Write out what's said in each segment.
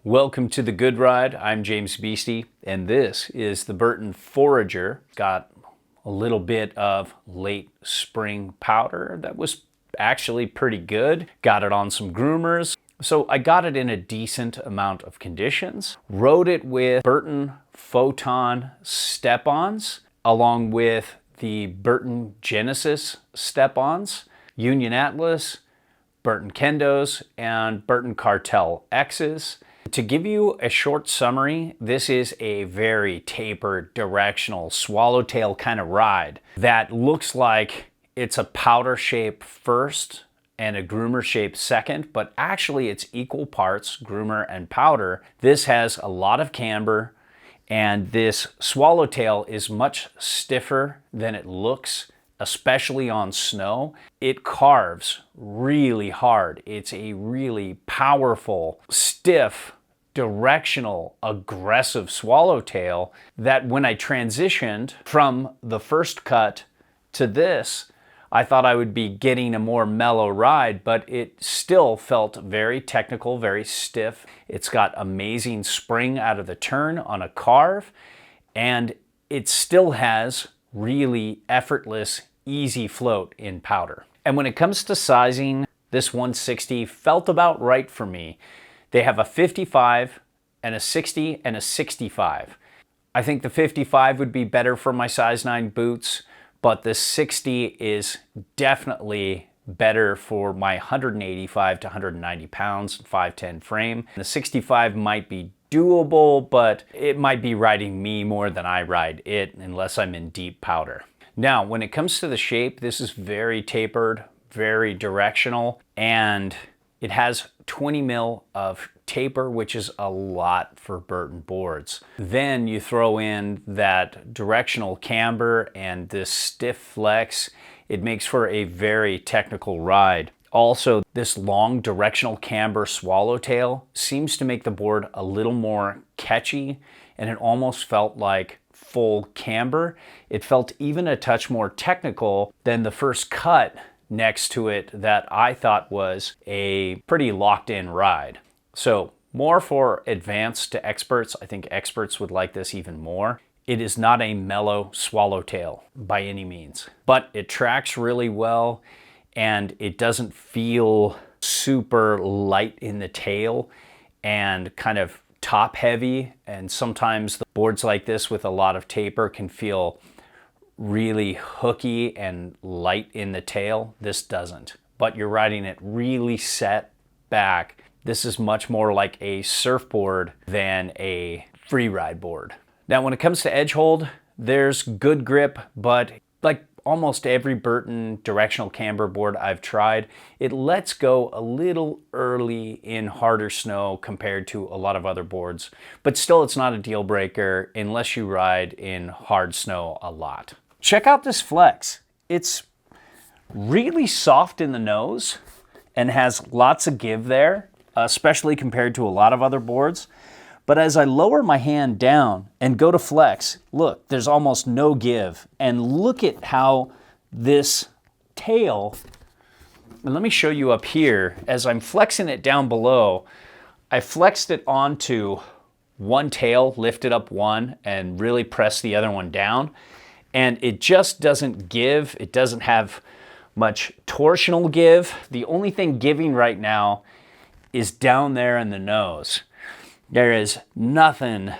Welcome to the Good Ride. I'm James Beastie, and this is the Burton Forager. Got a little bit of late spring powder that was actually pretty good. Got it on some groomers. So I got it in a decent amount of conditions. Rode it with Burton Photon step-ons, along with the Burton Genesis step-ons, Union Atlas, Burton Kendos, and Burton Cartel X's. To give you a short summary, this is a very tapered, directional, swallowtail kind of ride that looks like it's a powder shape first and a groomer shape second, but actually it's equal parts groomer and powder. This has a lot of camber, and this swallowtail is much stiffer than it looks, especially on snow. It carves really hard. It's a really powerful, stiff, directional, aggressive swallowtail that when I transitioned from the first cut to this, I thought I would be getting a more mellow ride, but it still felt very technical, very stiff. It's got amazing spring out of the turn on a carve, and it still has really effortless, easy float in powder. And when it comes to sizing, this 160 felt about right for me. They have a 55 and a 60 and a 65. I think the 55 would be better for my size 9 boots, but the 60 is definitely better for my 185 to 190 pounds, 5'10" frame. The 65 might be doable, but it might be riding me more than I ride it unless I'm in deep powder. Now, when it comes to the shape, this is very tapered, very directional, and it has 20 mil of taper, which is a lot for Burton boards. Then you throw in that directional camber and this stiff flex. It makes for a very technical ride. Also, this long directional camber swallowtail seems to make the board a little more catchy, and it almost felt like full camber. It felt even a touch more technical than the first cut next to it that I thought was a pretty locked in ride. So more for advanced to experts. I think experts would like this even more. It is not a mellow swallowtail by any means, but it tracks really well and it doesn't feel super light in the tail and kind of top heavy. And sometimes the boards like this with a lot of taper can feel really hooky and light in the tail. This doesn't, but you're riding it really set back. This is much more like a surfboard than a free ride board. Now, when it comes to edge hold, there's good grip, but like almost every Burton directional camber board I've tried, it lets go a little early in harder snow compared to a lot of other boards, but still it's not a deal breaker unless you ride in hard snow a lot. Check out this flex. It's really soft in the nose and has lots of give there, especially compared to a lot of other boards. But as I lower my hand down and go to flex, look, there's almost no give. And look at how this tail, and let me show you up here, as I'm flexing it down below, I flexed it onto one tail, lifted up one, and really pressed the other one down. And it just doesn't give. It doesn't have much torsional give. The only thing giving right now is down there in the nose. There is nothing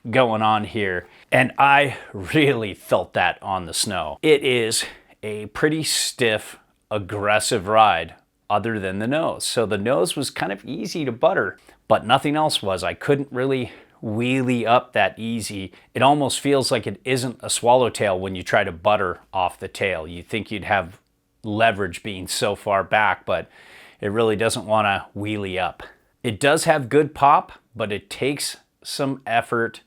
going on here. And I really felt that on the snow. It is a pretty stiff, aggressive ride other than the nose. So the nose was kind of easy to butter, but nothing else was. I couldn't really wheelie up that easy. It almost feels like it isn't a swallowtail when you try to butter off the tail. You think you'd have leverage being so far back, but it really doesn't want to wheelie up. It does have good pop, but it takes some effort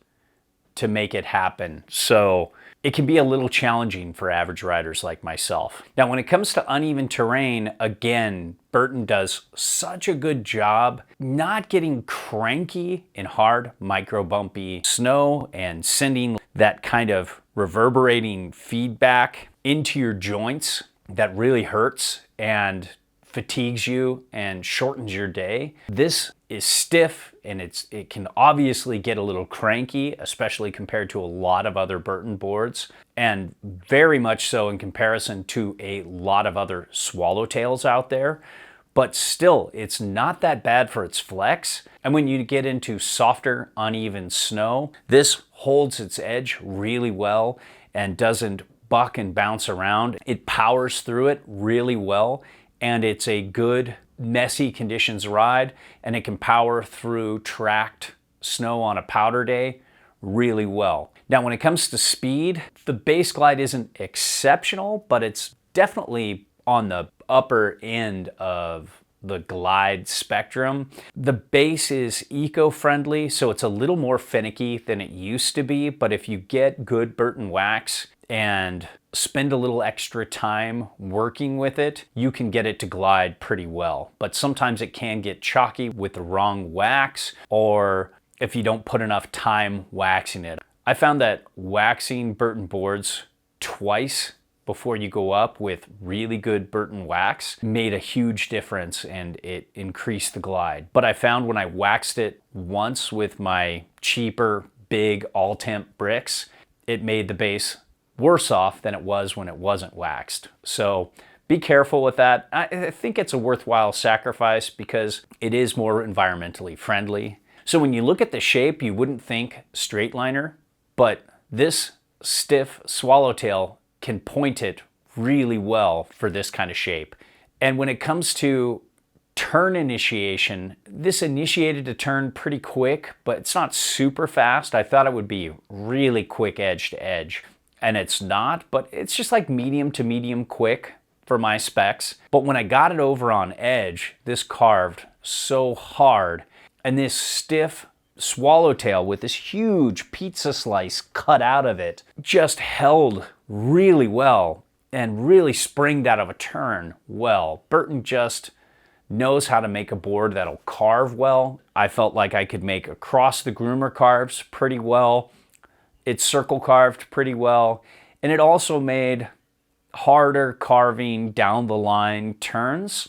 to make it happen. So it can be a little challenging for average riders like myself. Now, when it comes to uneven terrain, again, Burton does such a good job not getting cranky in hard, micro bumpy snow and sending that kind of reverberating feedback into your joints that really hurts and fatigues you and shortens your day. This is stiff and it can obviously get a little cranky, especially compared to a lot of other Burton boards, and very much so in comparison to a lot of other swallowtails out there. But still, it's not that bad for its flex. And when you get into softer, uneven snow, this holds its edge really well and doesn't buck and bounce around. It powers through it really well, and it's a good, messy conditions ride, and it can power through tracked snow on a powder day really well. Now, when it comes to speed, the base glide isn't exceptional, but it's definitely on the upper end of the glide spectrum. The base is eco-friendly, so it's a little more finicky than it used to be, but if you get good Burton wax and spend a little extra time working with it, you can get it to glide pretty well. But sometimes it can get chalky with the wrong wax, or if you don't put enough time waxing it. I found that waxing Burton boards twice before you go up with really good Burton wax made a huge difference, and it increased the glide. But I found when I waxed it once with my cheaper, big all-temp bricks, it made the base worse off than it was when it wasn't waxed. So be careful with that. I think it's a worthwhile sacrifice because it is more environmentally friendly. So when you look at the shape, you wouldn't think straight liner, but this stiff swallowtail can point it really well for this kind of shape. And when it comes to turn initiation, this initiated a turn pretty quick, but it's not super fast. I thought it would be really quick edge to edge, and it's not, but it's just like medium to medium quick for my specs. But when I got it over on edge, this carved so hard, and this stiff swallowtail with this huge pizza slice cut out of it just held really well and really springed out of a turn well. Burton just knows how to make a board that'll carve well. I felt like I could make across the groomer carves pretty well. It circle carved pretty well, and it also made harder carving down the line turns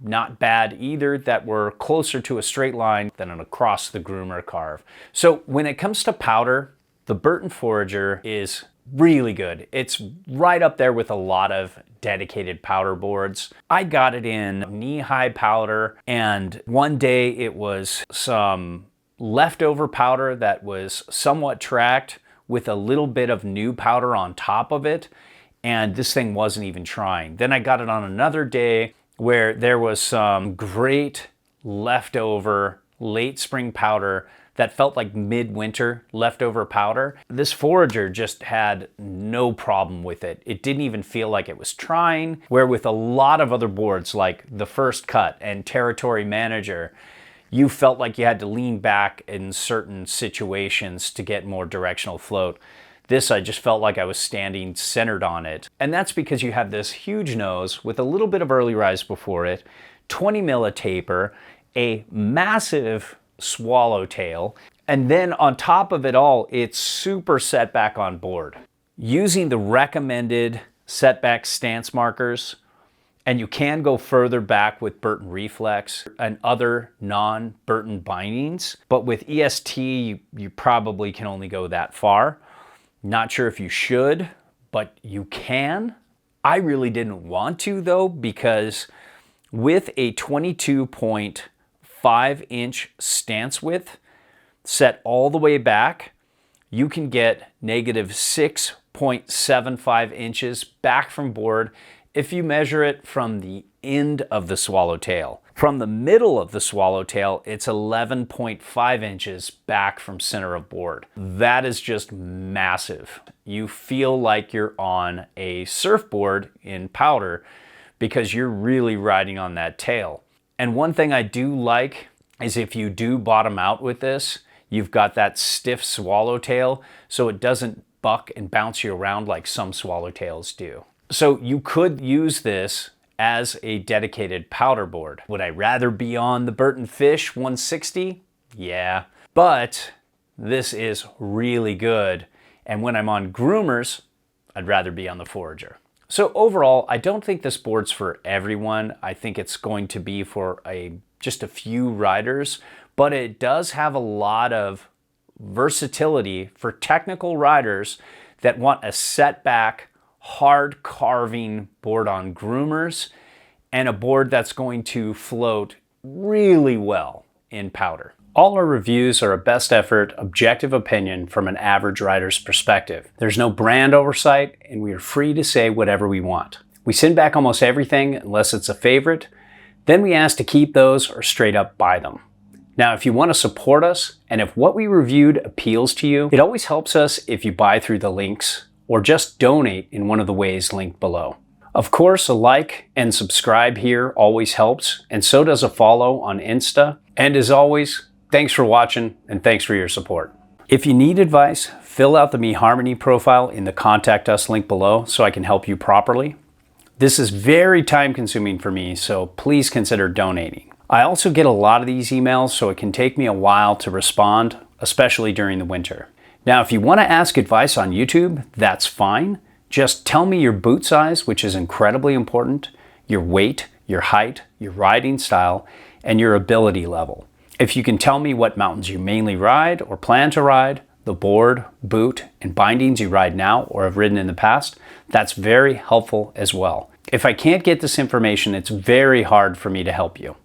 not bad either, that were closer to a straight line than an across the groomer carve. So when it comes to powder, the Burton Forager is really good. It's right up there with a lot of dedicated powder boards. I got it in knee-high powder, and one day it was some leftover powder that was somewhat tracked with a little bit of new powder on top of it, and this thing wasn't even trying. Then I got it on another day where there was some great leftover late spring powder that felt like midwinter leftover powder. This Forager just had no problem with it. It didn't even feel like it was trying, where with a lot of other boards like the First Cut and Territory Manager, you felt like you had to lean back in certain situations to get more directional float. This, I just felt like I was standing centered on it. And that's because you have this huge nose with a little bit of early rise before it, 20 mil of taper, a massive swallowtail, and then on top of it all, it's super setback on board. Using the recommended setback stance markers, and you can go further back with Burton Reflex and other non-Burton bindings, but with EST, you probably can only go that far. Not sure if you should, but you can. I really didn't want to though, because with a 22.5-inch stance width set all the way back, you can get negative 6.75 inches back from board if you measure it from the end of the swallowtail. From the middle of the swallowtail, it's 11.5 inches back from center of board. That is just massive. You feel like you're on a surfboard in powder because you're really riding on that tail. And one thing I do like is if you do bottom out with this, you've got that stiff swallowtail so it doesn't buck and bounce you around like some swallowtails do. So you could use this as a dedicated powder board. Would I rather be on the Burton Fish 160? Yeah, but this is really good. And when I'm on groomers, I'd rather be on the Forager. So overall, I don't think this board's for everyone. I think it's going to be for just a few riders, but it does have a lot of versatility for technical riders that want a setback, hard carving board on groomers and a board that's going to float really well in powder. All our reviews are a best effort, objective opinion from an average rider's perspective. There's no brand oversight, and we are free to say whatever we want. We send back almost everything unless it's a favorite. Then we ask to keep those or straight up buy them. Now, if you want to support us, and if what we reviewed appeals to you, it always helps us if you buy through the links or just donate in one of the ways linked below. Of course, a like and subscribe here always helps, and so does a follow on Insta. And as always, thanks for watching and thanks for your support. If you need advice, fill out the eHarmony profile in the Contact Us link below so I can help you properly. This is very time consuming for me, so please consider donating. I also get a lot of these emails, so it can take me a while to respond, especially during the winter. Now, if you want to ask advice on YouTube, that's fine. Just tell me your boot size, which is incredibly important, your weight, your height, your riding style, and your ability level. If you can tell me what mountains you mainly ride or plan to ride, the board, boot, and bindings you ride now or have ridden in the past, that's very helpful as well. If I can't get this information, it's very hard for me to help you.